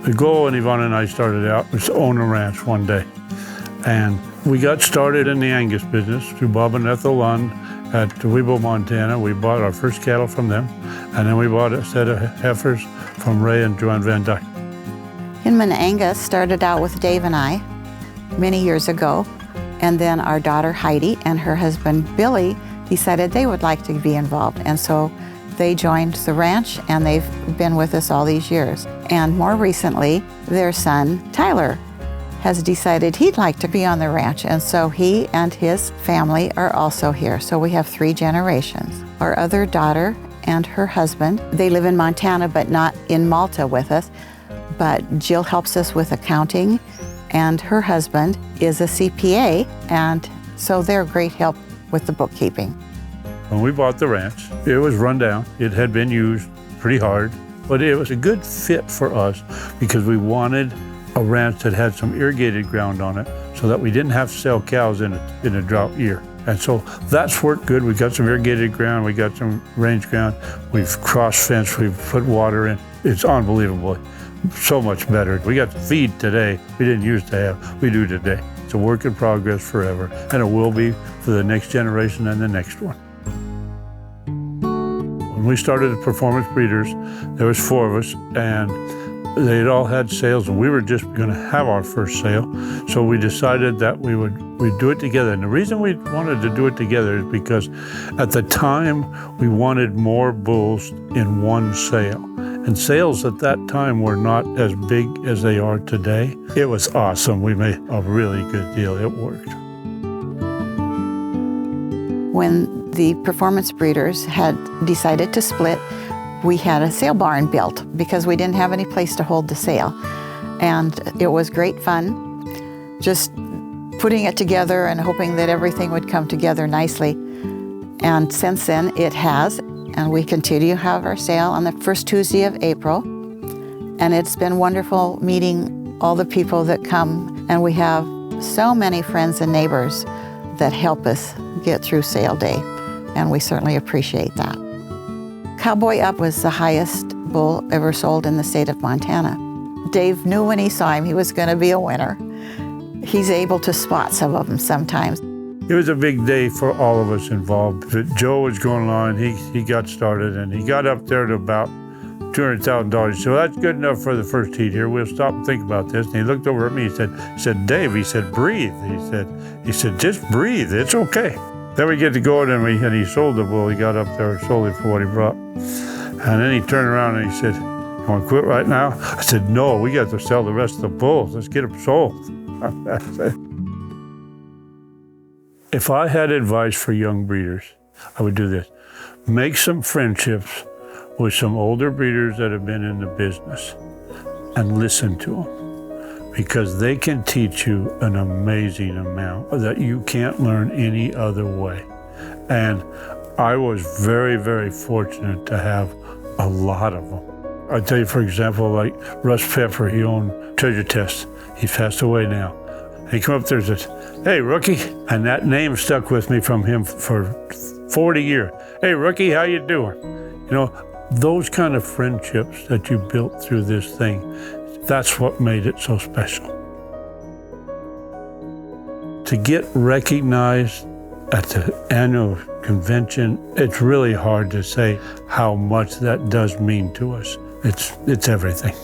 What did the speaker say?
The goal when Yvonne and I started out was to own a ranch one day. And we got started in the Angus business through Bob and Ethel Lund at Weebo, Montana. We bought our first cattle from them. And then we bought a set of heifers from Ray and Joanne Van Dyke. Hinman Angus started out with Dave and I many years ago. And then our daughter Heidi and her husband Billy decided they would like to be involved. And so they joined the ranch and they've been with us all these years. And more recently, their son Tyler has decided he'd like to be on the ranch. And so he and his family are also here. So we have 3 generations. Our other daughter and her husband, they live in Montana, but not in Malta with us. But Jill helps us with accounting, and her husband is a CPA, and so they're great help with the bookkeeping. When we bought the ranch, it was run down. It had been used pretty hard, but it was a good fit for us because we wanted a ranch that had some irrigated ground on it so that we didn't have to sell cows in a drought year. And so that's worked good. We got some irrigated ground, we got some range ground, we've cross-fenced, we've put water in. It's unbelievable, so much better. We got the feed today we didn't used to have, we do today. It's a work in progress forever, and it will be for the next generation and the next one. When we started the Performance Breeders, there was 4 of us, and they'd all had sales, and we were just going to have our first sale. So we decided that we'd do it together. And the reason we wanted to do it together is because at the time, we wanted more bulls in one sale. And sales at that time were not as big as they are today. It was awesome. We made a really good deal. It worked. When the Performance Breeders had decided to split, we had a sale barn built because we didn't have any place to hold the sale. And it was great fun, just putting it together and hoping that everything would come together nicely. And since then it has, and we continue to have our sale on the first Tuesday of April. And it's been wonderful meeting all the people that come, and we have so many friends and neighbors that help us get through sale day, and we certainly appreciate that. Cowboy Up was the highest bull ever sold in the state of Montana. Dave knew when he saw him he was going to be a winner. He's able to spot some of them sometimes. It was a big day for all of us involved. Joe was going along, he got started, and he got up there to about $200,000. He said, well, that's good enough for the first heat here. We'll stop and think about this. And he looked over at me, he said, Dave, he said, breathe. He said, just breathe, it's okay. Then we get to go, and he sold the bull. He got up there and sold it for what he brought. And then he turned around and he said, you want to quit right now? I said, no, we got to sell the rest of the bulls. Let's get them sold. If I had advice for young breeders, I would do this. Make some friendships with some older breeders that have been in the business and listen to them, because they can teach you an amazing amount that you can't learn any other way. And I was very, very fortunate to have a lot of them. I tell you, for example, like Russ Pepper, he owned Treasure Test. He's passed away now. He come up there and said, hey, rookie. And that name stuck with me from him for 40 years. Hey, rookie, how you doing? You know, those kind of friendships that you built through this thing, that's what made it so special. To get recognized at the annual convention, it's really hard to say how much that does mean to us. It's everything.